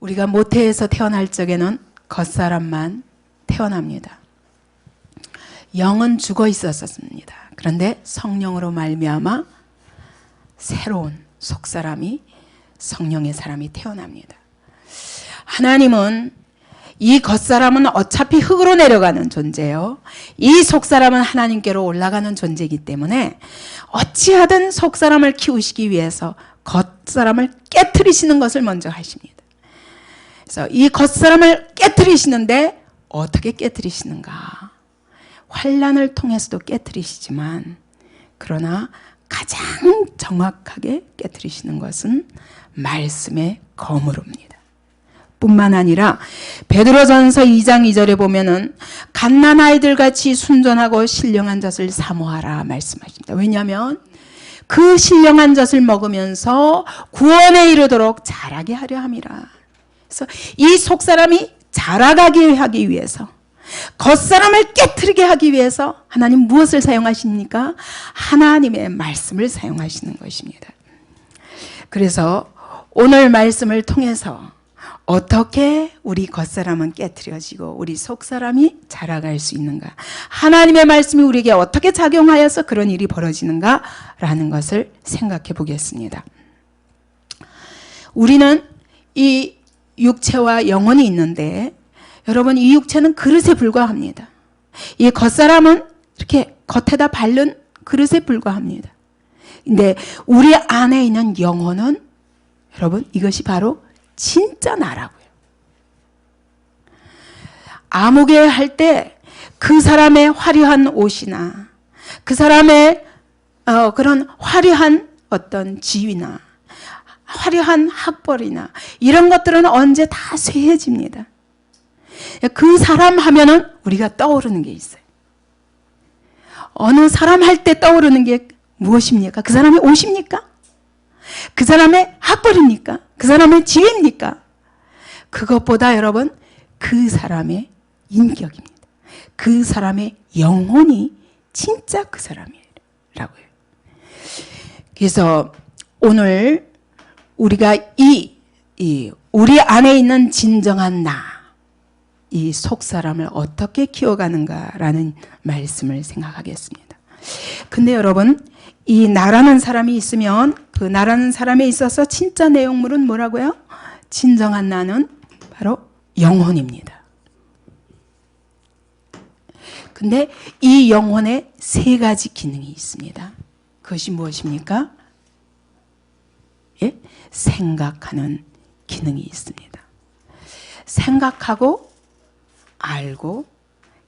우리가 모태에서 태어날 적에는 겉사람만 태어납니다. 영은 죽어 있었습니다. 그런데 성령으로 말미암아 새로운 속사람이, 성령의 사람이 태어납니다. 하나님은 이 겉사람은 어차피 흙으로 내려가는 존재예요. 이 속사람은 하나님께로 올라가는 존재이기 때문에 어찌하든 속사람을 키우시기 위해서 겉사람을 깨트리시는 것을 먼저 하십니다. 그래서 이 겉사람을 깨트리시는데 어떻게 깨트리시는가? 환난을 통해서도 깨트리시지만, 그러나 가장 정확하게 깨트리시는 것은 말씀의 거물입니다. 뿐만 아니라 베드로전서 2장 2절에 보면은 갓난아이들 같이 순전하고 신령한 젖을 사모하라 말씀하십니다. 왜냐하면 그 신령한 젖을 먹으면서 구원에 이르도록 자라게 하려 함이라. 그래서 이 속사람이 자라가게 하기 위해서, 겉사람을 깨트리게 하기 위해서 하나님 무엇을 사용하십니까? 하나님의 말씀을 사용하시는 것입니다. 그래서 오늘 말씀을 통해서 어떻게 우리 겉사람은 깨트려지고 우리 속사람이 자라갈 수 있는가, 하나님의 말씀이 우리에게 어떻게 작용하여서 그런 일이 벌어지는가라는 것을 생각해 보겠습니다. 우리는 이 육체와 영혼이 있는데, 여러분, 이 육체는 그릇에 불과합니다. 이 겉사람은 이렇게 겉에다 바른 그릇에 불과합니다. 근데 우리 안에 있는 영혼은, 여러분, 이것이 바로 진짜 나라고요. 아무개 할 때 그 사람의 화려한 옷이나 그 사람의 그런 화려한 어떤 지위나 화려한 학벌이나 이런 것들은 언제 다 쇠해집니다. 그 사람 하면은 우리가 떠오르는 게 있어요. 어느 사람 할 때 떠오르는 게 무엇입니까? 그 사람의 옷입니까? 그 사람의 학벌입니까? 그 사람의 지위입니까? 그것보다 여러분, 그 사람의 인격입니다. 그 사람의 영혼이 진짜 그 사람이라고요. 그래서 오늘 우리가 우리 안에 있는 진정한 나, 이 속사람을 어떻게 키워가는가라는 말씀을 생각하겠습니다. 근데 여러분, 이 나라는 사람이 있으면 그 나라는 사람에 있어서 진짜 내용물은 뭐라고요? 진정한 나는 바로 영혼입니다. 근데 이 영혼에 세 가지 기능이 있습니다. 그것이 무엇입니까? 예? 생각하는 기능이 있습니다. 생각하고 알고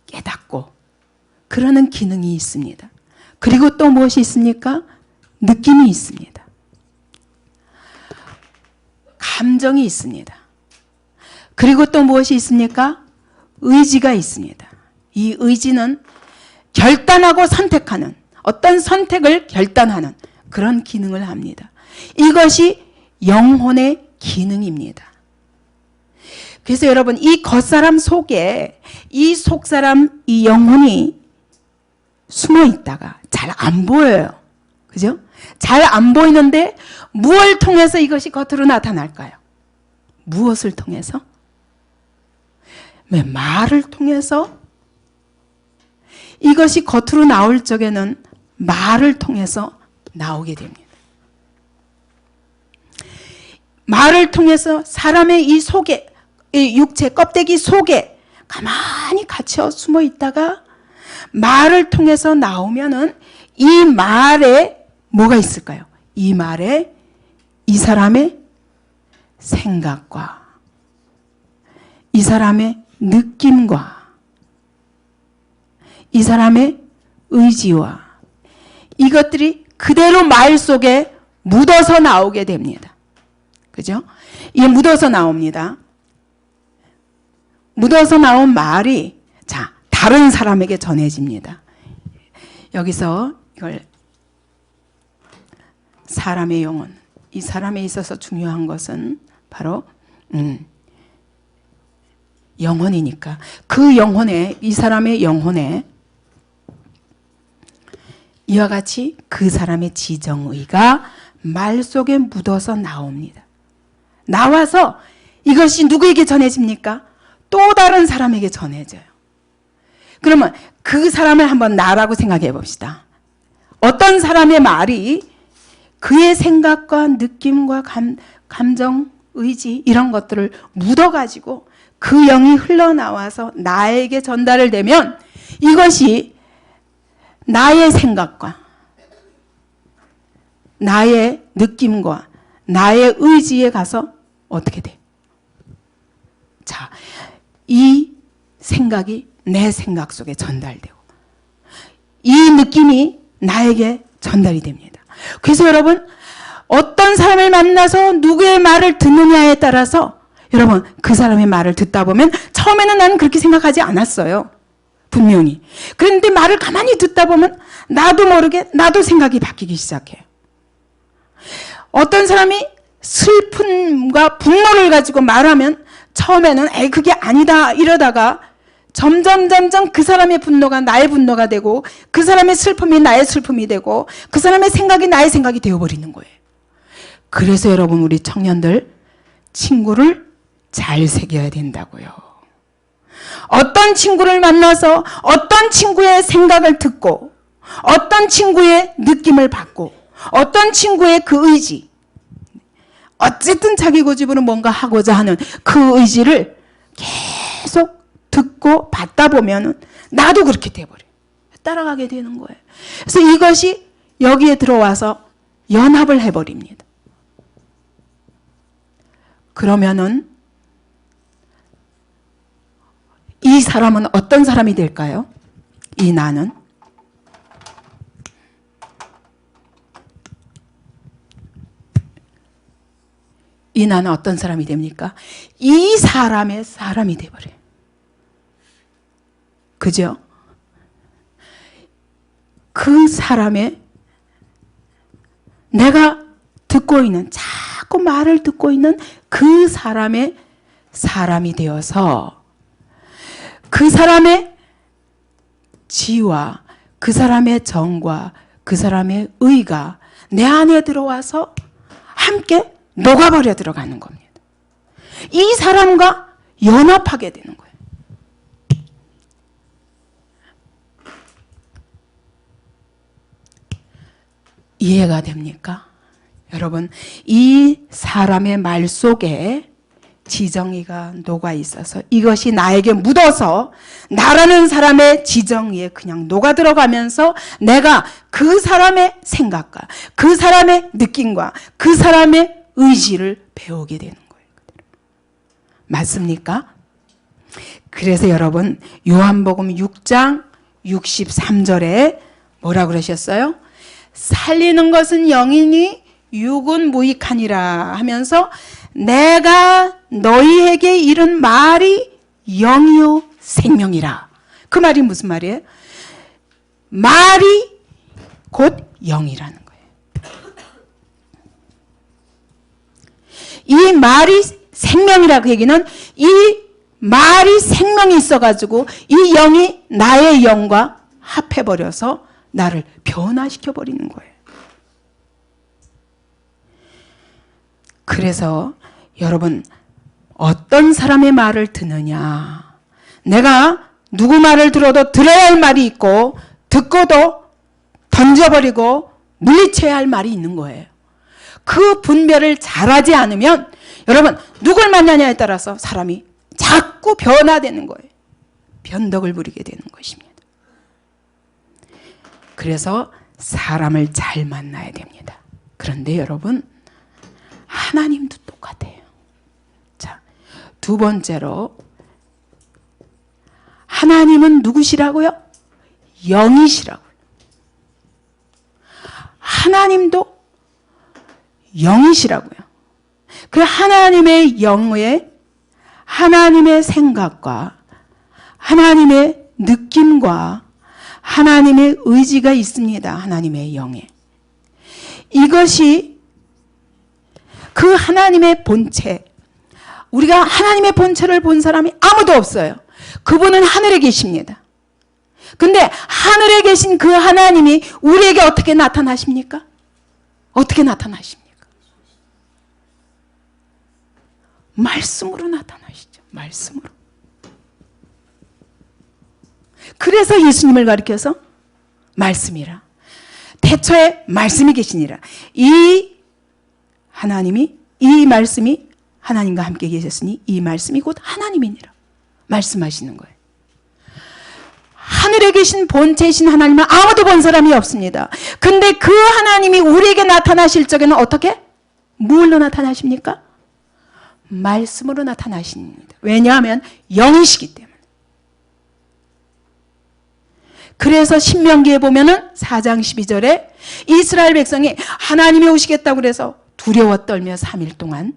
깨닫고 그러는 기능이 있습니다. 그리고 또 무엇이 있습니까? 느낌이 있습니다. 감정이 있습니다. 그리고 또 무엇이 있습니까? 의지가 있습니다. 이 의지는 결단하고 선택하는, 어떤 선택을 결단하는 그런 기능을 합니다. 이것이 영혼의 기능입니다. 그래서 여러분, 이 겉사람 속에 이 속사람, 이 영혼이 숨어 있다가 잘 안 보여요. 그죠? 잘 안 보이는데 무엇을 통해서 이것이 겉으로 나타날까요? 무엇을 통해서? 왜 말을 통해서? 이것이 겉으로 나올 적에는 말을 통해서 나오게 됩니다. 말을 통해서 사람의 이 속에, 이 육체 껍데기 속에 가만히 갇혀 숨어 있다가 말을 통해서 나오면은 이 말에 뭐가 있을까요? 이 말에 이 사람의 생각과 이 사람의 느낌과 이 사람의 의지와 이것들이 그대로 말 속에 묻어서 나오게 됩니다. 그죠? 이게 묻어서 나옵니다. 묻어서 나온 말이 다른 사람에게 전해집니다. 여기서 이걸 사람의 영혼, 이 사람에 있어서 중요한 것은 바로 영혼이니까 그 영혼에, 이 사람의 영혼에 이와 같이 그 사람의 지정의가 말 속에 묻어서 나옵니다. 나와서 이것이 누구에게 전해집니까? 또 다른 사람에게 전해져요. 그러면 그 사람을 한번 나라고 생각해 봅시다. 어떤 사람의 말이 그의 생각과 느낌과 감정, 의지 이런 것들을 묻어가지고 그 영이 흘러나와서 나에게 전달을 되면 이것이 나의 생각과 나의 느낌과 나의 의지에 가서 어떻게 돼? 자, 이 생각이 내 생각 속에 전달되고 이 느낌이 나에게 전달이 됩니다. 그래서 여러분 어떤 사람을 만나서 누구의 말을 듣느냐에 따라서 여러분 그 사람의 말을 듣다 보면 처음에는 나는 그렇게 생각하지 않았어요. 분명히. 그런데 말을 가만히 듣다 보면 나도 모르게 나도 생각이 바뀌기 시작해요. 어떤 사람이 슬픔과 분노를 가지고 말하면 처음에는 에이 그게 아니다 이러다가 점점 그 사람의 분노가 나의 분노가 되고 그 사람의 슬픔이 나의 슬픔이 되고 그 사람의 생각이 나의 생각이 되어버리는 거예요. 그래서 여러분 우리 청년들 친구를 잘 새겨야 된다고요. 어떤 친구를 만나서 어떤 친구의 생각을 듣고 어떤 친구의 느낌을 받고 어떤 친구의 그 의지 어쨌든 자기 고집으로 뭔가 하고자 하는 그 의지를 계속 듣고 받다 보면 나도 그렇게 돼버려요. 따라가게 되는 거예요. 그래서 이것이 여기에 들어와서 연합을 해버립니다. 그러면은 이 사람은 어떤 사람이 될까요? 이 나는 어떤 사람이 됩니까? 이 사람의 사람이 돼버려요. 그죠? 그 사람의 내가 듣고 있는 자꾸 말을 듣고 있는 그 사람의 사람이 되어서 그 사람의 지와 그 사람의 정과 그 사람의 의가 내 안에 들어와서 함께 녹아버려 들어가는 겁니다. 이 사람과 연합하게 되는 거예요. 이해가 됩니까? 여러분 이 사람의 말 속에 지정의가 녹아 있어서 이것이 나에게 묻어서 나라는 사람의 지정의에 그냥 녹아 들어가면서 내가 그 사람의 생각과 그 사람의 느낌과 그 사람의 의지를 배우게 되는 거예요. 맞습니까? 그래서 여러분 요한복음 6장 63절에 뭐라고 그러셨어요? 살리는 것은 영이니 육은 무익하니라 하면서 내가 너희에게 이른 말이 영이요 생명이라. 그 말이 무슨 말이에요? 말이 곧 영이라는 거예요. 이 말이 생명이라 그 얘기는 이 말이 생명이 있어가지고 이 영이 나의 영과 합해버려서 나를 변화시켜버리는 거예요. 그래서 여러분 어떤 사람의 말을 듣느냐, 내가 누구 말을 들어도 들어야 할 말이 있고 듣고도 던져버리고 물리쳐야 할 말이 있는 거예요. 그 분별을 잘하지 않으면 여러분 누굴 만나냐에 따라서 사람이 자꾸 변화되는 거예요. 변덕을 부리게 되는 것입니다. 그래서 사람을 잘 만나야 됩니다. 그런데 여러분 하나님도 똑같아요. 자, 두 번째로 하나님은 누구시라고요? 영이시라고요. 하나님도 영이시라고요. 그 하나님의 영에 하나님의 생각과 하나님의 느낌과 하나님의 의지가 있습니다. 하나님의 영에. 이것이 그 하나님의 본체, 우리가 하나님의 본체를 본 사람이 아무도 없어요. 그분은 하늘에 계십니다. 근데 하늘에 계신 그 하나님이 우리에게 어떻게 나타나십니까? 어떻게 나타나십니까? 말씀으로 나타나시죠. 말씀으로. 그래서 예수님을 가리켜서 말씀이라. 태초에 말씀이 계시니라. 이 하나님이, 이 말씀이 하나님과 함께 계셨으니 이 말씀이 곧 하나님이니라. 말씀하시는 거예요. 하늘에 계신 본체이신 하나님은 아무도 본 사람이 없습니다. 근데 그 하나님이 우리에게 나타나실 적에는 어떻게? 뭘로 나타나십니까? 말씀으로 나타나십니다. 왜냐하면 영이시기 때문에. 그래서 신명기에 보면은 4장 12절에 이스라엘 백성이 하나님이 오시겠다고 그래서 두려워 떨며 3일 동안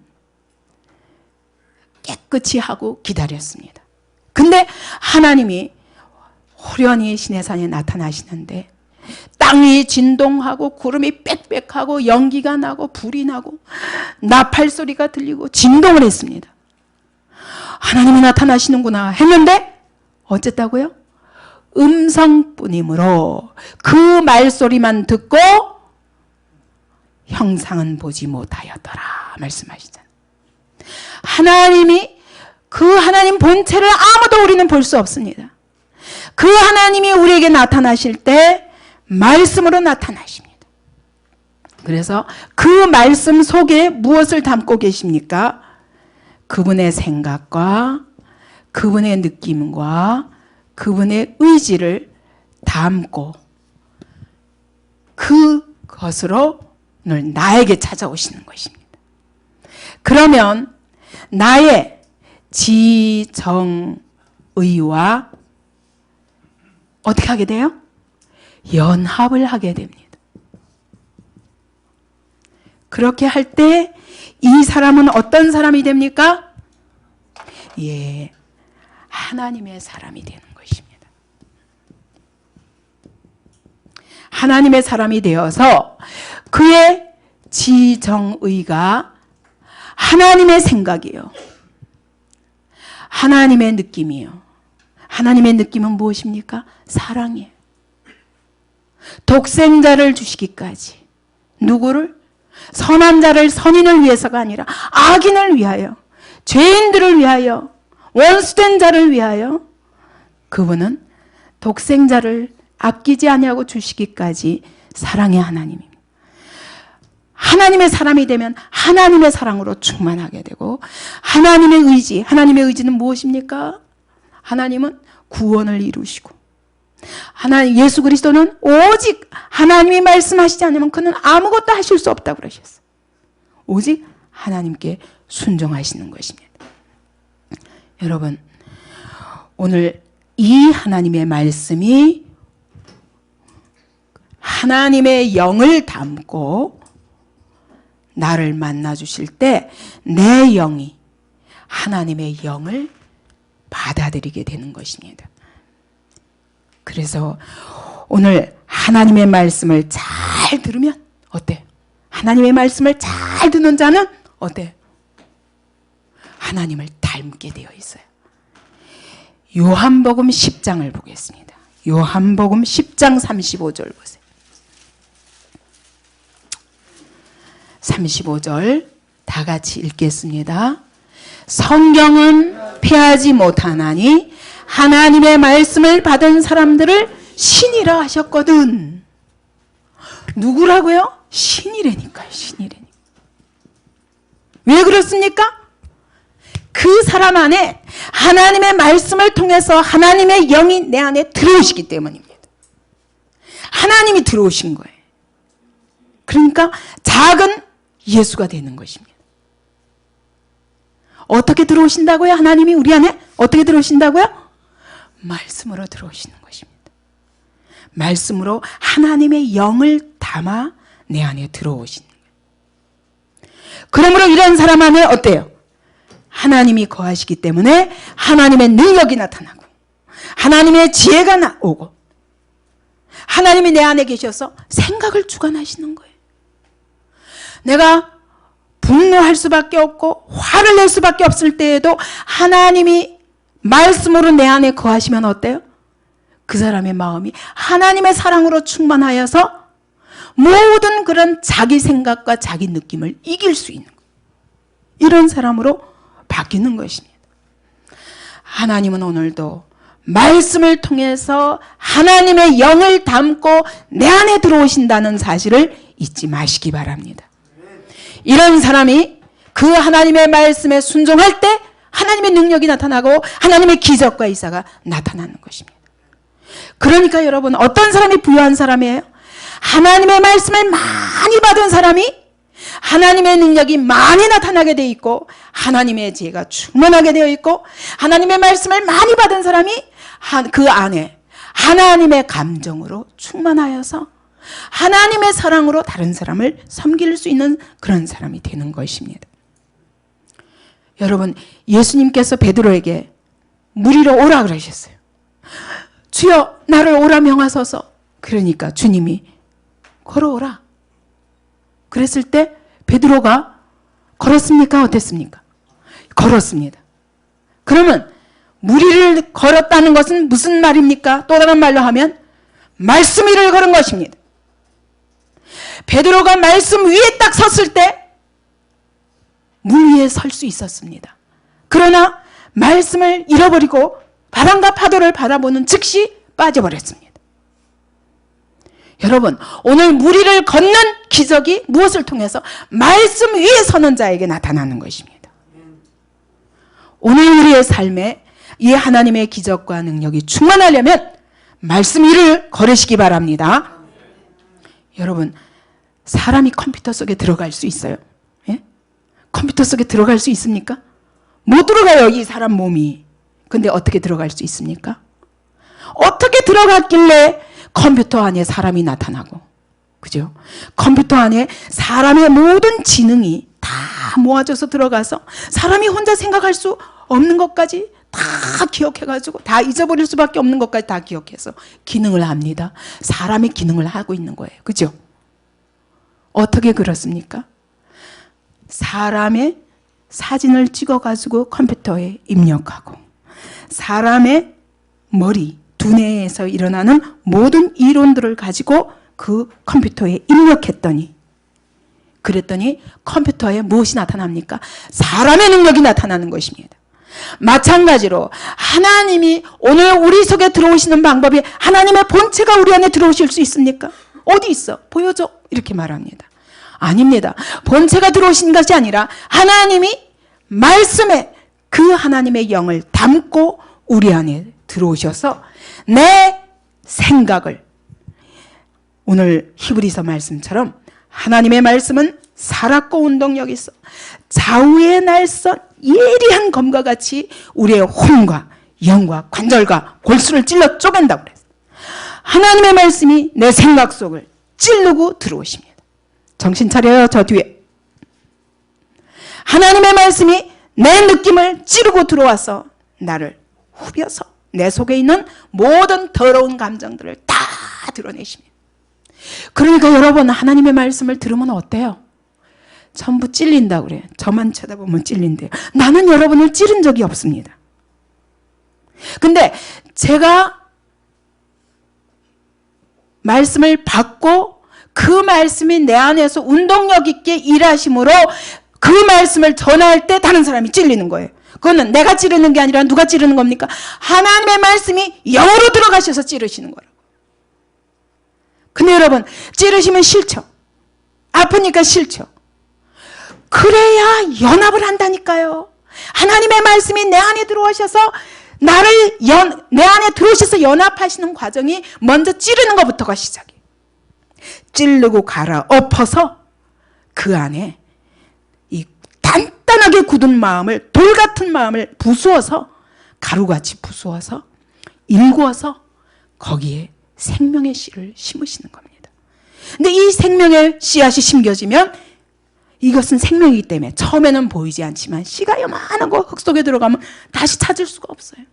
깨끗이 하고 기다렸습니다. 근데 하나님이 호련히 시내산에 나타나시는데 땅이 진동하고 구름이 빽빽하고 연기가 나고 불이 나고 나팔 소리가 들리고 진동을 했습니다. 하나님이 나타나시는구나 했는데 어쨌다고요? 음성뿐이므로 그 말소리만 듣고 형상은 보지 못하였더라 말씀하시잖아요. 하나님이 그 하나님 본체를 아무도 우리는 볼 수 없습니다. 그 하나님이 우리에게 나타나실 때 말씀으로 나타나십니다. 그래서 그 말씀 속에 무엇을 담고 계십니까? 그분의 생각과 그분의 느낌과 그분의 의지를 담고 그것으로 오늘 나에게 찾아오시는 것입니다. 그러면 나의 지정의와 어떻게 하게 돼요? 연합을 하게 됩니다. 그렇게 할 때 이 사람은 어떤 사람이 됩니까? 예, 하나님의 사람이 되는 것입니다. 하나님의 사람이 되어서 그의 지정의가 하나님의 생각이요, 하나님의 느낌이요. 하나님의 느낌은 무엇입니까? 사랑이에요. 독생자를 주시기까지. 누구를? 선한 자를, 선인을 위해서가 아니라 악인을 위하여, 죄인들을 위하여, 원수된 자를 위하여 그분은 독생자를 아끼지 아니하고 주시기까지 사랑의 하나님입니다. 하나님의 사람이 되면 하나님의 사랑으로 충만하게 되고, 하나님의 의지, 하나님의 의지는 무엇입니까? 하나님은 구원을 이루시고, 하나님 예수 그리스도는 오직 하나님이 말씀하시지 않으면 그는 아무것도 하실 수 없다고 그러셨어요. 오직 하나님께 순종하시는 것입니다. 여러분, 오늘 이 하나님의 말씀이 하나님의 영을 담고 나를 만나 주실 때 내 영이 하나님의 영을 받아들이게 되는 것입니다. 그래서 오늘 하나님의 말씀을 잘 들으면 어때요? 하나님의 말씀을 잘 듣는 자는 어때요? 하나님을 닮게 되어 있어요. 요한복음 10장을 보겠습니다. 요한복음 10장 35절 보세요. 35절 다 같이 읽겠습니다. 성경은 피하지 못하나니 하나님의 말씀을 받은 사람들을 신이라 하셨거든. 누구라고요? 신이라니까요. 신이라니까. 왜 그렇습니까? 그 사람 안에 하나님의 말씀을 통해서 하나님의 영이 내 안에 들어오시기 때문입니다. 하나님이 들어오신 거예요. 그러니까 작은 예수가 되는 것입니다. 어떻게 들어오신다고요? 하나님이 우리 안에 어떻게 들어오신다고요? 말씀으로 들어오시는 것입니다. 말씀으로 하나님의 영을 담아 내 안에 들어오시는 거예요. 그러므로 이런 사람 안에 어때요? 하나님이 거하시기 때문에 하나님의 능력이 나타나고 하나님의 지혜가 나오고 하나님이 내 안에 계셔서 생각을 주관하시는 거예요. 내가 분노할 수밖에 없고 화를 낼 수밖에 없을 때에도 하나님이 말씀으로 내 안에 거하시면 어때요? 그 사람의 마음이 하나님의 사랑으로 충만하여서 모든 그런 자기 생각과 자기 느낌을 이길 수 있는 거예요. 이런 사람으로 바뀌는 것입니다. 하나님은 오늘도 말씀을 통해서 하나님의 영을 담고 내 안에 들어오신다는 사실을 잊지 마시기 바랍니다. 이런 사람이 그 하나님의 말씀에 순종할 때 하나님의 능력이 나타나고 하나님의 기적과 이사가 나타나는 것입니다. 그러니까 여러분, 어떤 사람이 부유한 사람이에요? 하나님의 말씀을 많이 받은 사람이 하나님의 능력이 많이 나타나게 되어 있고 하나님의 지혜가 충만하게 되어 있고 하나님의 말씀을 많이 받은 사람이 그 안에 하나님의 감정으로 충만하여서 하나님의 사랑으로 다른 사람을 섬길 수 있는 그런 사람이 되는 것입니다. 여러분, 예수님께서 베드로에게 물 위로 오라 그러셨어요. 주여, 나를 오라 명하소서. 그러니까 주님이 걸어오라 그랬을 때 베드로가 걸었습니까? 어땠습니까? 걸었습니다. 그러면 물 위를 걸었다는 것은 무슨 말입니까? 또 다른 말로 하면 말씀 위를 걸은 것입니다. 베드로가 말씀 위에 딱 섰을 때 물 위에 설 수 있었습니다. 그러나 말씀을 잃어버리고 바람과 파도를 바라보는 즉시 빠져버렸습니다. 여러분, 오늘 물 위를 걷는 기적이 무엇을 통해서? 말씀 위에 서는 자에게 나타나는 것입니다. 오늘 우리의 삶에 이 하나님의 기적과 능력이 충만하려면 말씀 위를 걸으시기 바랍니다. 여러분, 사람이 컴퓨터 속에 들어갈 수 있어요? 예? 컴퓨터 속에 들어갈 수 있습니까? 못 들어가요, 이 사람 몸이. 근데 어떻게 들어갈 수 있습니까? 어떻게 들어갔길래 컴퓨터 안에 사람이 나타나고, 그죠? 컴퓨터 안에 사람의 모든 지능이 다 모아져서 들어가서 사람이 혼자 생각할 수 없는 것까지 다 기억해가지고 다 잊어버릴 수밖에 없는 것까지 다 기억해서 기능을 합니다. 사람의 기능을 하고 있는 거예요. 그죠? 어떻게 그렇습니까? 사람의 사진을 찍어가지고 컴퓨터에 입력하고 사람의 머리, 두뇌에서 일어나는 모든 이론들을 가지고 그 컴퓨터에 입력했더니 그랬더니 컴퓨터에 무엇이 나타납니까? 사람의 능력이 나타나는 것입니다. 마찬가지로 하나님이 오늘 우리 속에 들어오시는 방법이 하나님의 본체가 우리 안에 들어오실 수 있습니까? 어디 있어? 보여줘. 이렇게 말합니다. 아닙니다. 본체가 들어오신 것이 아니라 하나님이 말씀에 그 하나님의 영을 담고 우리 안에 들어오셔서 내 생각을, 오늘 히브리서 말씀처럼 하나님의 말씀은 살았고 운동력이 있어 좌우의 날선 예리한 검과 같이 우리의 혼과 영과 관절과 골수를 찔러 쪼갠다고 그랬어요. 하나님의 말씀이 내 생각 속을 찌르고 들어오십니다. 정신 차려요, 저 뒤에. 하나님의 말씀이 내 느낌을 찌르고 들어와서 나를 후벼서 내 속에 있는 모든 더러운 감정들을 다 드러내십니다. 그러니까 여러분, 하나님의 말씀을 들으면 어때요? 전부 찔린다고 그래요. 저만 쳐다보면 찔린대요. 나는 여러분을 찌른 적이 없습니다. 근데 제가 말씀을 받고 그 말씀이 내 안에서 운동력 있게 일하심으로 그 말씀을 전할 때 다른 사람이 찔리는 거예요. 그거는 내가 찌르는 게 아니라 누가 찌르는 겁니까? 하나님의 말씀이 영으로 들어가셔서 찌르시는 거라고. 근데 여러분, 찌르시면 싫죠? 아프니까 싫죠? 그래야 연합을 한다니까요. 하나님의 말씀이 내 안에 들어오셔서 나를 내 안에 들어오셔서 연합하시는 과정이 먼저 찌르는 것부터가 시작이에요. 찌르고 갈아엎어서 그 안에 이 단단하게 굳은 마음을, 돌 같은 마음을 부수어서, 가루같이 부수어서 일구어서 거기에 생명의 씨를 심으시는 겁니다. 근데 이 생명의 씨앗이 심겨지면 이것은 생명이기 때문에 처음에는 보이지 않지만 씨가 요만하고 흙 속에 들어가면 다시 찾을 수가 없어요.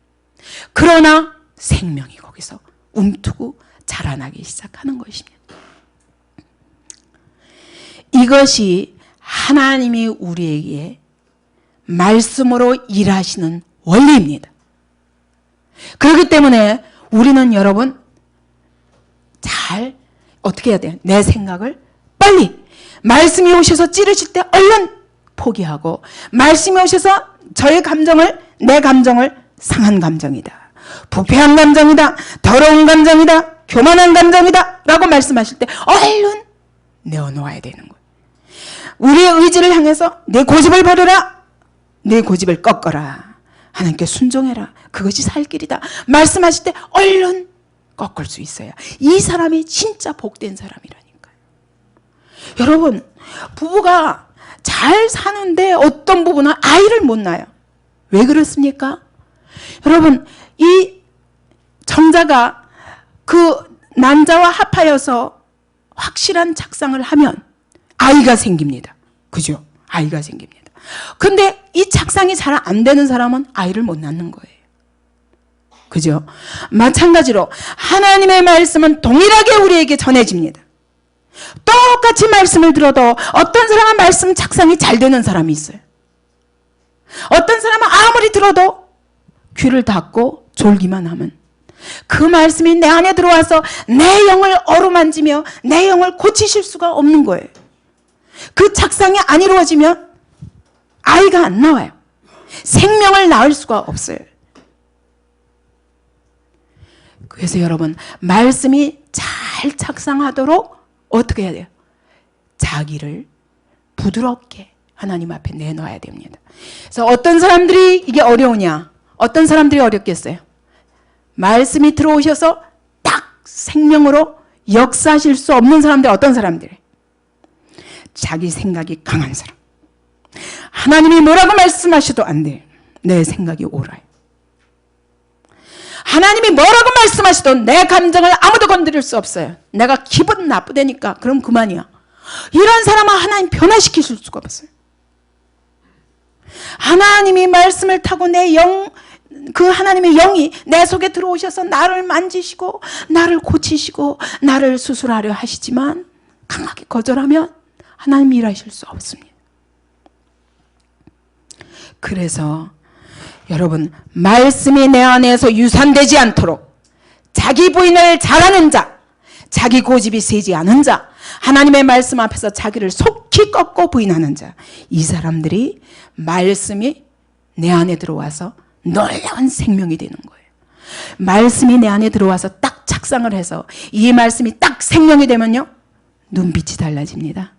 그러나 생명이 거기서 움트고 자라나기 시작하는 것입니다. 이것이 하나님이 우리에게 말씀으로 일하시는 원리입니다. 그렇기 때문에 우리는 여러분 잘 어떻게 해야 돼요? 내 생각을 빨리 말씀이 오셔서 찌르실 때 얼른 포기하고 말씀이 오셔서 저의 감정을, 내 감정을 상한 감정이다, 부패한 감정이다, 더러운 감정이다, 교만한 감정이다 라고 말씀하실 때 얼른 내어놓아야 되는 거예요. 우리의 의지를 향해서 내 고집을 버려라, 내 고집을 꺾어라, 하나님께 순종해라, 그것이 살 길이다 말씀하실 때 얼른 꺾을 수 있어요. 이 사람이 진짜 복된 사람이라니까요. 여러분, 부부가 잘 사는데 어떤 부부는 아이를 못 낳아요. 왜 그렇습니까? 여러분, 이 정자가 그 난자와 합하여서 확실한 작상을 하면 아이가 생깁니다. 그죠? 아이가 생깁니다. 근데 이 작상이 잘 안 되는 사람은 아이를 못 낳는 거예요. 그죠? 마찬가지로 하나님의 말씀은 동일하게 우리에게 전해집니다. 똑같이 말씀을 들어도 어떤 사람은 말씀 작상이 잘 되는 사람이 있어요. 어떤 사람은 아무리 들어도 귀를 닫고 졸기만 하면 그 말씀이 내 안에 들어와서 내 영을 어루만지며 내 영을 고치실 수가 없는 거예요. 그 작상이 안 이루어지면 아이가 안 나와요. 생명을 낳을 수가 없어요. 그래서 여러분, 말씀이 잘 작상하도록 어떻게 해야 돼요? 자기를 부드럽게 하나님 앞에 내놓아야 됩니다. 그래서 어떤 사람들이 이게 어려우냐? 어떤 사람들이 어렵겠어요? 말씀이 들어오셔서 딱 생명으로 역사하실 수 없는 사람들, 어떤 사람들? 자기 생각이 강한 사람. 하나님이 뭐라고 말씀하셔도 안 돼. 내 생각이 옳아요. 하나님이 뭐라고 말씀하셔도 내 감정을 아무도 건드릴 수 없어요. 내가 기분 나쁘다니까 그럼 그만이야. 이런 사람은 하나님 변화시키실 수가 없어요. 하나님이 말씀을 타고 내 영, 그 하나님의 영이 내 속에 들어오셔서 나를 만지시고 나를 고치시고 나를 수술하려 하시지만 강하게 거절하면 하나님 일하실 수 없습니다. 그래서 여러분, 말씀이 내 안에서 유산되지 않도록 자기 부인을 잘하는 자, 자기 고집이 세지 않은 자, 하나님의 말씀 앞에서 자기를 속히 꺾고 부인하는 자, 이 사람들이 말씀이 내 안에 들어와서 놀라운 생명이 되는 거예요. 말씀이 내 안에 들어와서 딱 작상을 해서 이 말씀이 딱 생명이 되면요, 눈빛이 달라집니다.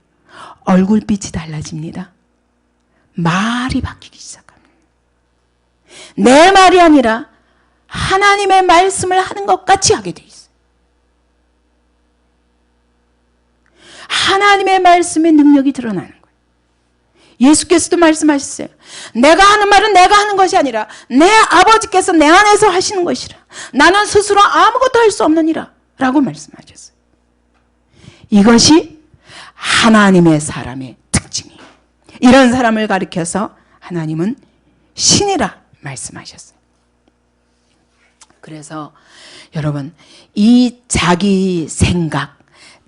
얼굴빛이 달라집니다. 말이 바뀌기 시작합니다. 내 말이 아니라 하나님의 말씀을 하는 것 같이 하게 돼 있어요. 하나님의 말씀의 능력이 드러나는 거예요. 예수께서도 말씀하셨어요. 내가 하는 말은 내가 하는 것이 아니라 내 아버지께서 내 안에서 하시는 것이라. 나는 스스로 아무것도 할 수 없느니라 라고 말씀하셨어요. 이것이 하나님의 사람의 특징이에요. 이런 사람을 가리켜서 하나님은 신이라 말씀하셨어요. 그래서 여러분, 이 자기 생각,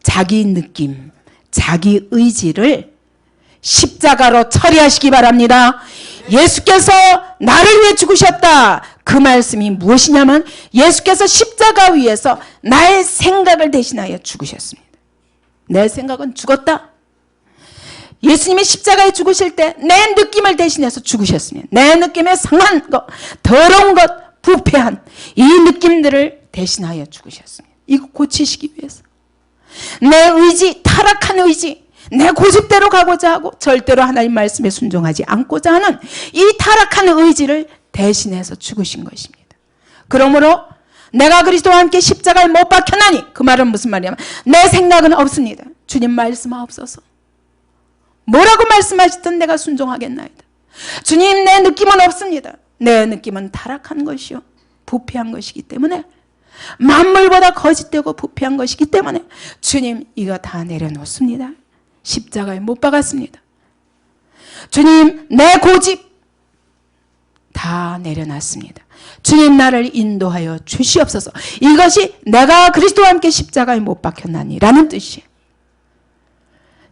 자기 느낌, 자기 의지를 십자가로 처리하시기 바랍니다. 예수께서 나를 위해 죽으셨다. 그 말씀이 무엇이냐면 예수께서 십자가 위에서 나의 생각을 대신하여 죽으셨습니다. 내 생각은 죽었다. 예수님이 십자가에 죽으실 때 내 느낌을 대신해서 죽으셨습니다. 내 느낌의 상한 것, 더러운 것, 부패한 이 느낌들을 대신하여 죽으셨습니다. 이거 고치시기 위해서. 내 의지, 타락한 의지, 내 고집대로 가고자 하고 절대로 하나님 말씀에 순종하지 않고자 하는 이 타락한 의지를 대신해서 죽으신 것입니다. 그러므로 내가 그리스도와 함께 십자가에 못 박혔나니, 그 말은 무슨 말이냐면 내 생각은 없습니다. 주님 말씀하옵소서. 뭐라고 말씀하시든 내가 순종하겠나이다. 주님, 내 느낌은 없습니다. 내 느낌은 타락한 것이요, 부패한 것이기 때문에, 만물보다 거짓되고 부패한 것이기 때문에 주님, 이거 다 내려놓습니다. 십자가에 못 박았습니다. 주님, 내 고집 다 내려놨습니다. 주님, 나를 인도하여 주시옵소서. 이것이 내가 그리스도와 함께 십자가에 못 박혔나니 라는 뜻이에요.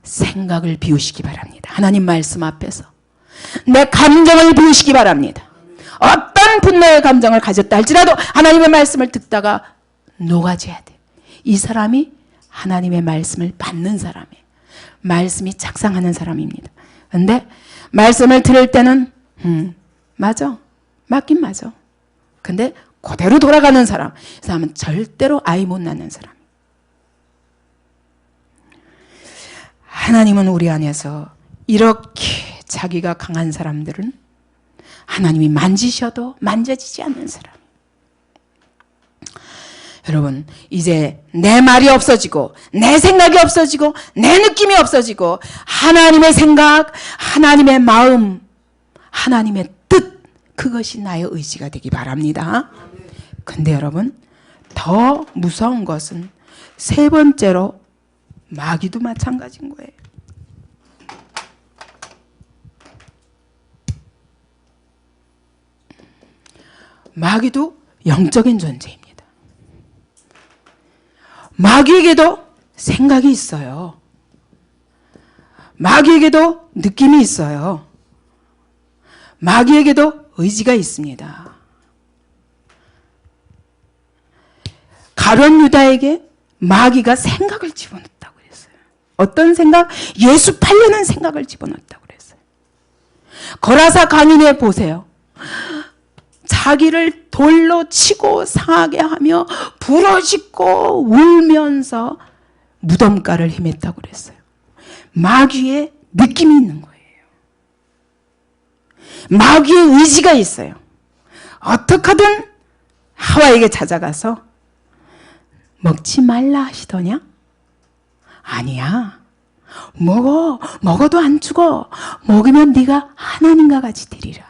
생각을 비우시기 바랍니다. 하나님 말씀 앞에서 내 감정을 비우시기 바랍니다. 어떤 분노의 감정을 가졌다 할지라도 하나님의 말씀을 듣다가 녹아져야 돼. 이 사람이 하나님의 말씀을 받는 사람이에요. 말씀이 작상하는 사람입니다. 근데 말씀을 들을 때는 맞아. 맞긴 맞아. 근데 그대로 돌아가는 사람, 이 사람은 절대로 아이 못 낳는 사람. 하나님은 우리 안에서 이렇게 자기가 강한 사람들은 하나님이 만지셔도 만져지지 않는 사람. 여러분, 이제 내 말이 없어지고 내 생각이 없어지고 내 느낌이 없어지고 하나님의 생각, 하나님의 마음, 하나님의 뜻, 그것이 나의 의지가 되기 바랍니다. 근데 여러분, 더 무서운 것은 세 번째로 마귀도 마찬가지인 거예요. 마귀도 영적인 존재입니다. 마귀에게도 생각이 있어요. 마귀에게도 느낌이 있어요. 마귀에게도 의지가 있습니다. 가룟 유다에게 마귀가 생각을 집어넣었다고 그랬어요. 어떤 생각? 예수 팔려는 생각을 집어넣었다고 그랬어요. 거라사 강인에 보세요. 자기를 돌로 치고 상하게 하며 부러짓고 울면서 무덤가를 헤맸다고 그랬어요. 마귀의 느낌이 있는 거예요. 마귀의 의지가 있어요. 어떻게 하든 하와에게 찾아가서 먹지 말라 하시더냐? 아니야. 먹어도 안 죽어. 먹으면 네가 하나님과 같이 되리라.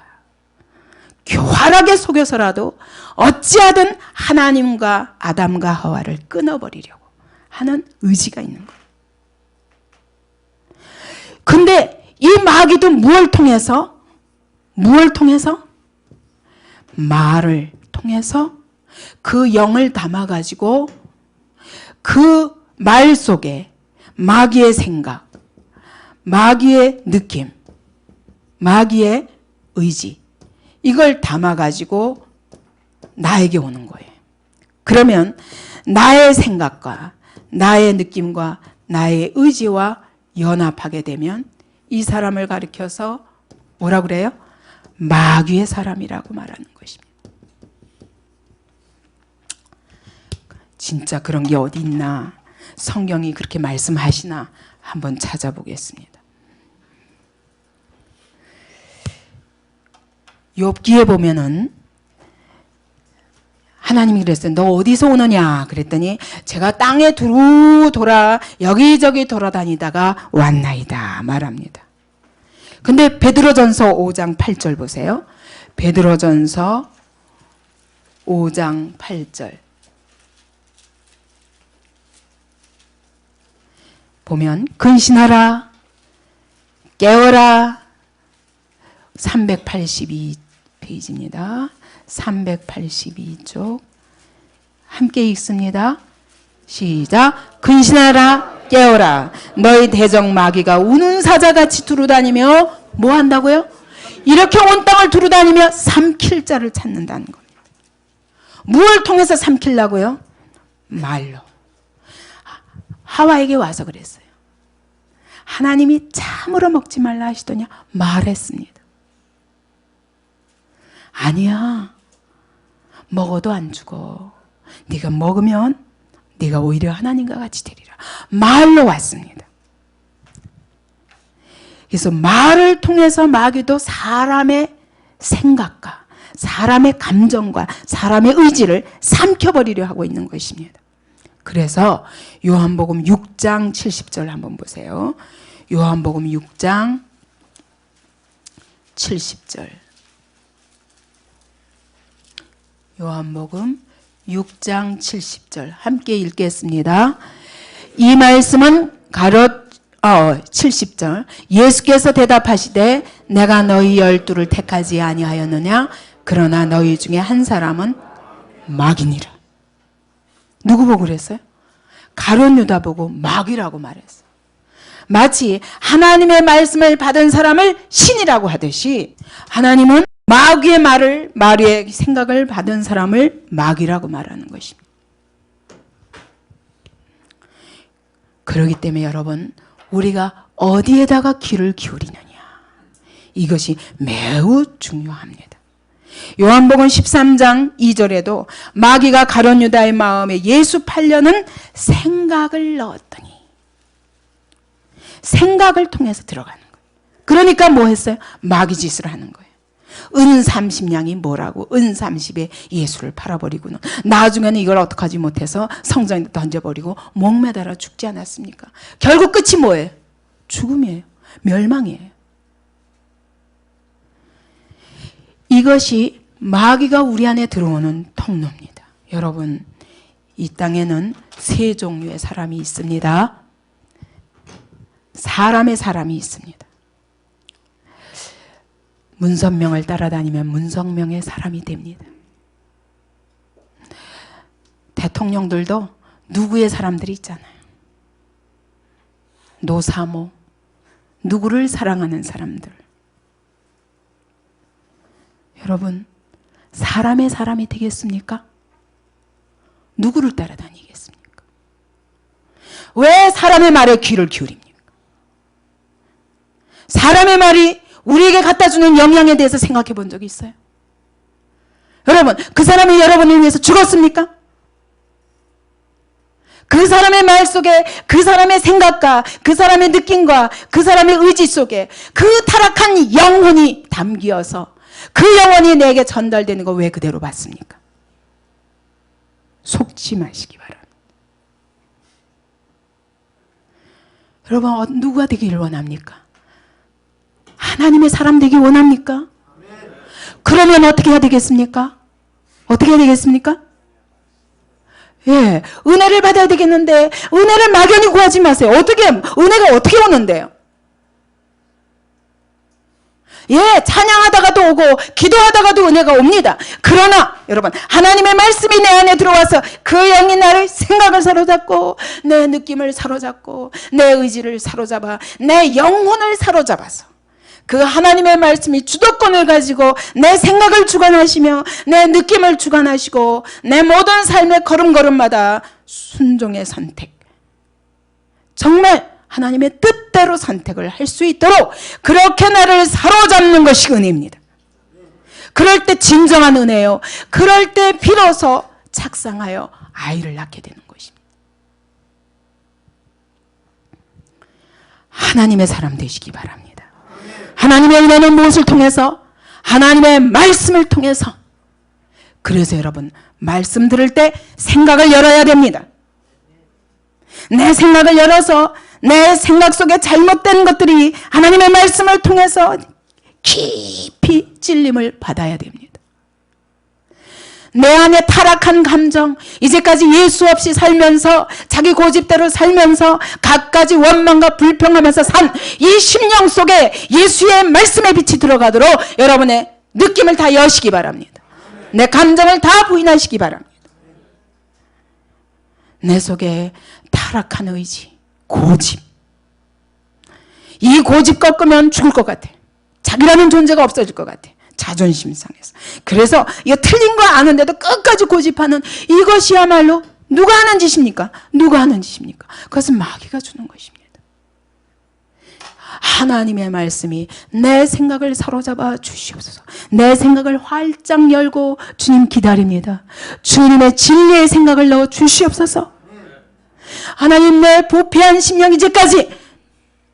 교활하게 속여서라도 어찌하든 하나님과 아담과 하와를 끊어버리려고 하는 의지가 있는 거예요. 근데 이 마귀도 무엇을 통해서? 말을 통해서 그 영을 담아가지고 그 말 속에 마귀의 생각, 마귀의 느낌, 마귀의 의지, 이걸 담아가지고 나에게 오는 거예요. 그러면 나의 생각과 나의 느낌과 나의 의지와 연합하게 되면 이 사람을 가리켜서 뭐라 그래요? 마귀의 사람이라고 말하는 것입니다. 진짜 그런 게 어디 있나? 성경이 그렇게 말씀하시나? 한번 찾아보겠습니다. 욥기에 보면은 하나님이 그랬어요. 너 어디서 오느냐? 그랬더니 제가 땅에 두루 돌아 여기저기 돌아다니다가 왔나이다 말합니다. 근데 베드로전서 5장 8절 보세요. 베드로전서 5장 8절 보면 근신하라 깨어라 382페이지입니다. 382쪽 함께 읽습니다. 시작. 근신하라 깨어라 너희 대적 마귀가 우는 사자같이 두루다니며 뭐 한다고요? 이렇게 온 땅을 두루다니며 삼킬 자를 찾는다는 겁니다. 무엇을 통해서 삼키려고요? 말로. 하와에게 와서 그랬어요. 하나님이 참으로 먹지 말라 하시더냐? 말했습니다. 아니야. 먹어도 안 죽어. 네가 먹으면 네가 오히려 하나님과 같이 되리라. 말로 왔습니다. 그래서 말을 통해서 마귀도 사람의 생각과 사람의 감정과 사람의 의지를 삼켜버리려 하고 있는 것입니다. 그래서 요한복음 6장 70절 한번 보세요. 요한복음 6장 70절. 요한복음 6장 70절 함께 읽겠습니다. 이 말씀은 70절. 예수께서 대답하시되 내가 너희 12를 택하지 아니하였느냐? 그러나 너희 중에 한 사람은 마귀니라. 누구 보고 그랬어요? 가룟 유다 보고 마귀라고 말했어요. 마치 하나님의 말씀을 받은 사람을 신이라고 하듯이 하나님은 마귀의 말을, 마귀의 생각을 받은 사람을 마귀라고 말하는 것입니다. 그렇기 때문에 여러분, 우리가 어디에다가 귀를 기울이느냐. 이것이 매우 중요합니다. 요한복음 13장 2절에도 마귀가 가룟 유다의 마음에 예수 팔려는 생각을 넣었더니, 생각을 통해서 들어가는 거예요. 그러니까 뭐 했어요? 마귀 짓을 하는 거예요. 은 30냥이 뭐라고, 은 30에 예수를 팔아버리고는 나중에는 이걸 어떡하지 못해서 성전에 던져버리고 목매달아 죽지 않았습니까? 결국 끝이 뭐예요? 죽음이에요. 멸망이에요. 이것이 마귀가 우리 안에 들어오는 통로입니다. 여러분, 이 땅에는 세 종류의 사람이 있습니다. 사람의 사람이 있습니다. 문선명을 따라다니면 문성명의 사람이 됩니다. 대통령들도 누구의 사람들이 있잖아요. 노사모, 누구를 사랑하는 사람들. 여러분, 사람의 사람이 되겠습니까? 누구를 따라다니겠습니까? 왜 사람의 말에 귀를 기울입니까? 사람의 말이 우리에게 갖다 주는 영향에 대해서 생각해 본 적이 있어요? 여러분, 그 사람이 여러분을 위해서 죽었습니까? 그 사람의 말 속에, 그 사람의 생각과 그 사람의 느낌과 그 사람의 의지 속에 그 타락한 영혼이 담기어서 그 영혼이 내게 전달되는 거 왜 그대로 받습니까? 속지 마시기 바랍니다. 여러분, 누가 되기를 원합니까? 하나님의 사람 되기 원합니까? 그러면 어떻게 해야 되겠습니까? 어떻게 해야 되겠습니까? 예, 은혜를 받아야 되겠는데 은혜를 막연히 구하지 마세요. 은혜가 어떻게 오는데요? 예, 찬양하다가도 오고 기도하다가도 은혜가 옵니다. 그러나 여러분, 하나님의 말씀이 내 안에 들어와서 그 영이 나를 생각을 사로잡고 내 느낌을 사로잡고 내 의지를 사로잡아 내 영혼을 사로잡아서 그 하나님의 말씀이 주도권을 가지고 내 생각을 주관하시며 내 느낌을 주관하시고 내 모든 삶의 걸음걸음마다 순종의 선택, 정말 하나님의 뜻대로 선택을 할 수 있도록 그렇게 나를 사로잡는 것이 은혜입니다. 그럴 때 진정한 은혜요. 그럴 때 비로소 착상하여 아이를 낳게 되는 것입니다. 하나님의 사람 되시기 바랍니다. 하나님의 은혜는 무엇을 통해서? 하나님의 말씀을 통해서. 그래서 여러분, 말씀 들을 때 생각을 열어야 됩니다. 내 생각을 열어서 내 생각 속에 잘못된 것들이 하나님의 말씀을 통해서 깊이 찔림을 받아야 됩니다. 내 안에 타락한 감정, 이제까지 예수 없이 살면서 자기 고집대로 살면서 갖가지 원망과 불평하면서 산 이 심령 속에 예수의 말씀의 빛이 들어가도록 여러분의 느낌을 다 여시기 바랍니다. 내 감정을 다 부인하시기 바랍니다. 내 속에 타락한 의지, 고집, 이 고집 꺾으면 죽을 것 같아. 자기라는 존재가 없어질 것 같아. 자존심 상해서. 그래서 이거 틀린 거 아는데도 끝까지 고집하는 이것이야말로 누가 하는 짓입니까? 누가 하는 짓입니까? 그것은 마귀가 주는 것입니다. 하나님의 말씀이 내 생각을 사로잡아 주시옵소서. 내 생각을 활짝 열고 주님 기다립니다. 주님의 진리의 생각을 넣어 주시옵소서. 하나님, 내 부패한 심령 이제까지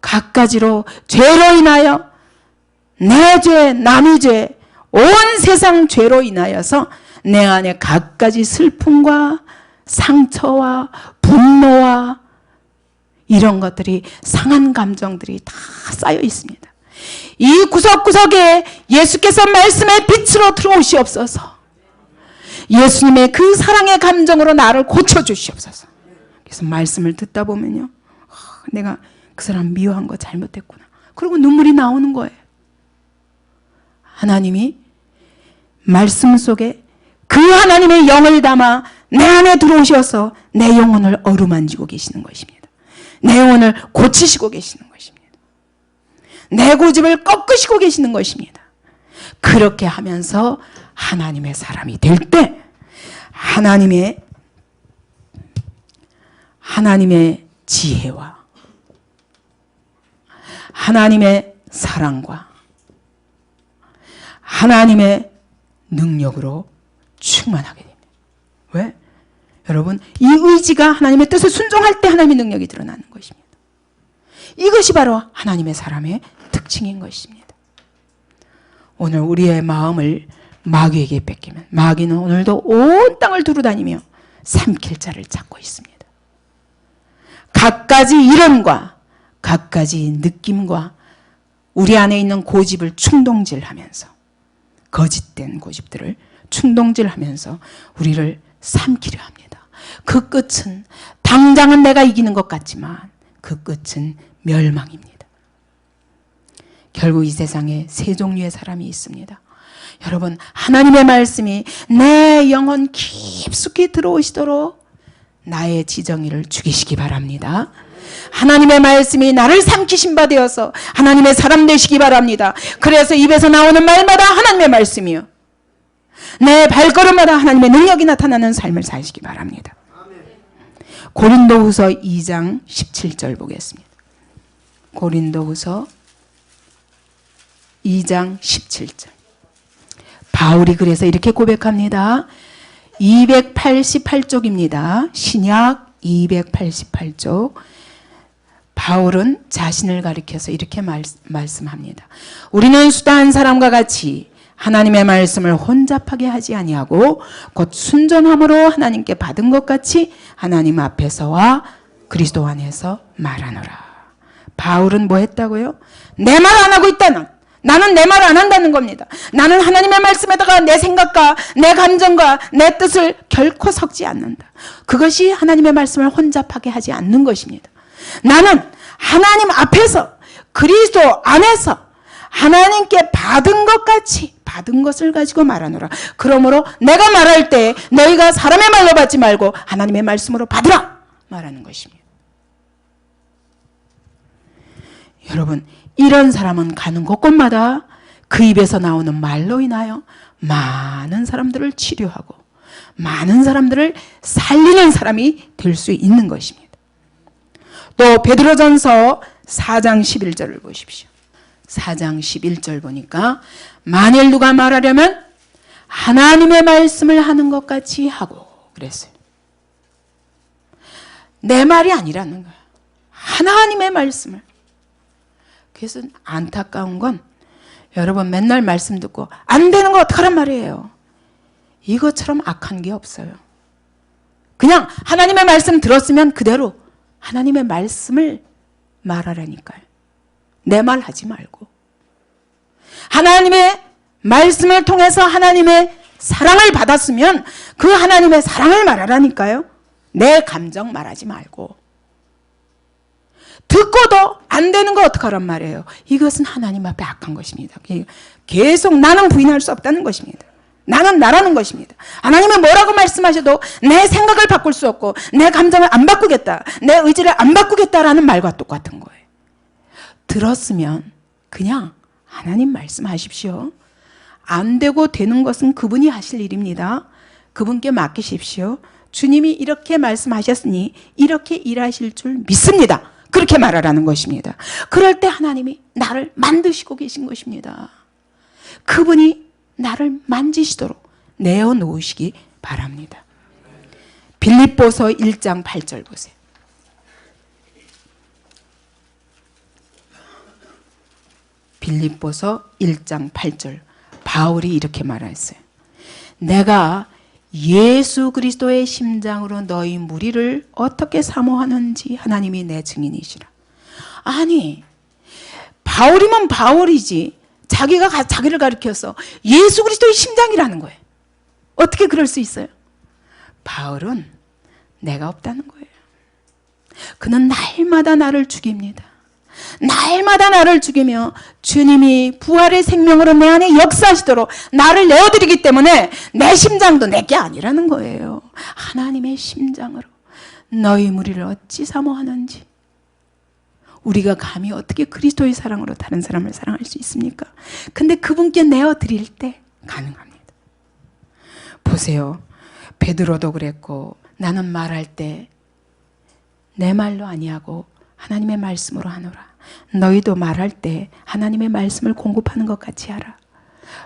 갖가지로 죄로 인하여 내 죄, 남의 죄, 온 세상 죄로 인하여서 내 안에 갖가지 슬픔과 상처와 분노와 이런 것들이, 상한 감정들이 다 쌓여 있습니다. 이 구석구석에 예수께서 말씀의 빛으로 들어오시옵소서. 예수님의 그 사랑의 감정으로 나를 고쳐주시옵소서. 그래서 말씀을 듣다 보면요, 내가 그 사람 미워한 거 잘못했구나. 그리고 눈물이 나오는 거예요. 하나님이 말씀 속에 그 하나님의 영을 담아 내 안에 들어오셔서 내 영혼을 어루만지고 계시는 것입니다. 내 영혼을 고치시고 계시는 것입니다. 내 고집을 꺾으시고 계시는 것입니다. 그렇게 하면서 하나님의 사람이 될 때 하나님의 지혜와 하나님의 사랑과 하나님의 능력으로 충만하게 됩니다. 왜? 여러분, 이 의지가 하나님의 뜻을 순종할 때 하나님의 능력이 드러나는 것입니다. 이것이 바로 하나님의 사람의 특징인 것입니다. 오늘 우리의 마음을 마귀에게 뺏기면 마귀는 오늘도 온 땅을 두루다니며 삼킬 자를 찾고 있습니다. 갖가지 이론과 갖가지 느낌과 우리 안에 있는 고집을 충동질하면서, 거짓된 고집들을 충동질하면서 우리를 삼키려 합니다. 그 끝은, 당장은 내가 이기는 것 같지만 그 끝은 멸망입니다. 결국 이 세상에 세 종류의 사람이 있습니다. 여러분, 하나님의 말씀이 내 영혼 깊숙이 들어오시도록 나의 지정의를 죽이시기 바랍니다. 하나님의 말씀이 나를 삼키신 바 되어서 하나님의 사람 되시기 바랍니다. 그래서 입에서 나오는 말마다 하나님의 말씀이요, 내 발걸음마다 하나님의 능력이 나타나는 삶을 사시기 바랍니다. 고린도후서 2장 17절 보겠습니다. 고린도후서 2장 17절. 바울이 그래서 이렇게 고백합니다. 288쪽입니다. 신약 288쪽. 바울은 자신을 가리켜서 이렇게 말씀합니다. 우리는 수다한 사람과 같이 하나님의 말씀을 혼잡하게 하지 아니하고 곧 순전함으로 하나님께 받은 것 같이 하나님 앞에서와 그리스도 안에서 말하노라. 바울은 뭐 했다고요? 내 말 안 하고 있다. 나는 내 말 안 한다는 겁니다. 나는 하나님의 말씀에다가 내 생각과 내 감정과 내 뜻을 결코 섞지 않는다. 그것이 하나님의 말씀을 혼잡하게 하지 않는 것입니다. 나는 하나님 앞에서 그리스도 안에서 하나님께 받은 것 같이 받은 것을 가지고 말하노라. 그러므로 내가 말할 때 너희가 사람의 말로 받지 말고 하나님의 말씀으로 받으라 말하는 것입니다. 여러분, 이런 사람은 가는 곳곳마다 그 입에서 나오는 말로 인하여 많은 사람들을 치료하고 많은 사람들을 살리는 사람이 될 수 있는 것입니다. 또 베드로전서 4장 11절을 보십시오. 4장 11절 보니까 만일 누가 말하려면 하나님의 말씀을 하는 것 같이 하고 그랬어요. 내 말이 아니라는 거야. 하나님의 말씀을. 그래서 안타까운 건 여러분 맨날 말씀 듣고 안 되는 거 어떡하란 말이에요. 이것처럼 악한 게 없어요. 그냥 하나님의 말씀 들었으면 그대로 하나님의 말씀을 말하라니까요. 내 말 하지 말고. 하나님의 말씀을 통해서 하나님의 사랑을 받았으면 그 하나님의 사랑을 말하라니까요. 내 감정 말하지 말고. 듣고도 안 되는 거 어떡하란 말이에요. 이것은 하나님 앞에 악한 것입니다. 계속 나는 부인할 수 없다는 것입니다. 나는 나라는 것입니다. 하나님은 뭐라고 말씀하셔도 내 생각을 바꿀 수 없고 내 감정을 안 바꾸겠다, 내 의지를 안 바꾸겠다라는 말과 똑같은 거예요. 들었으면 그냥 하나님 말씀하십시오. 안 되고 되는 것은 그분이 하실 일입니다. 그분께 맡기십시오. 주님이 이렇게 말씀하셨으니 이렇게 일하실 줄 믿습니다. 그렇게 말하라는 것입니다. 그럴 때 하나님이 나를 만드시고 계신 것입니다. 그분이 나를 만지시도록 내어놓으시기 바랍니다. 빌립보서 1장 8절 보세요. 빌립보서 1장 8절. 바울이 이렇게 말했어요. 내가 예수 그리스도의 심장으로 너희 무리를 어떻게 사모하는지 하나님이 내 증인이시라. 아니, 바울이면 바울이지 자기가 자기를 가리켜서 예수 그리스도의 심장이라는 거예요. 어떻게 그럴 수 있어요? 바울은 내가 없다는 거예요. 그는 날마다 나를 죽입니다. 날마다 나를 죽이며 주님이 부활의 생명으로 내 안에 역사하시도록 나를 내어드리기 때문에 내 심장도 내게 아니라는 거예요. 하나님의 심장으로 너희 무리를 어찌 사모하는지. 우리가 감히 어떻게 그리스도의 사랑으로 다른 사람을 사랑할 수 있습니까? 근데 그분께 내어드릴 때 가능합니다. 보세요. 베드로도 그랬고 나는 말할 때 내 말로 아니하고 하나님의 말씀으로 하노라. 너희도 말할 때 하나님의 말씀을 공급하는 것 같이 하라.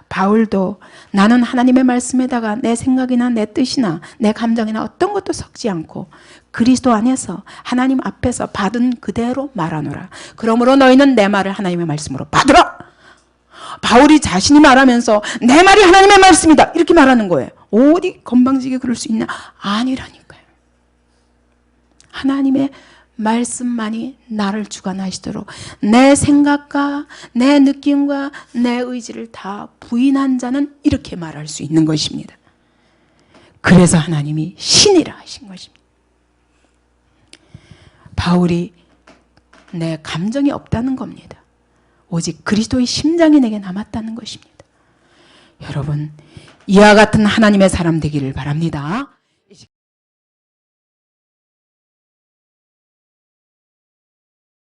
바울도 나는 하나님의 말씀에다가 내 생각이나 내 뜻이나 내 감정이나 어떤 것도 섞지 않고 그리스도 안에서 하나님 앞에서 받은 그대로 말하노라. 그러므로 너희는 내 말을 하나님의 말씀으로 받으라. 바울이 자신이 말하면서 내 말이 하나님의 말씀이다 이렇게 말하는 거예요. 어디 건방지게 그럴 수 있나? 아니라니까요. 하나님의 말씀만이 나를 주관하시도록 내 생각과 내 느낌과 내 의지를 다 부인한 자는 이렇게 말할 수 있는 것입니다. 그래서 하나님이 신이라 하신 것입니다. 바울이 내 감정이 없다는 겁니다. 오직 그리스도의 심장이 내게 남았다는 것입니다. 여러분, 이와 같은 하나님의 사람 되기를 바랍니다.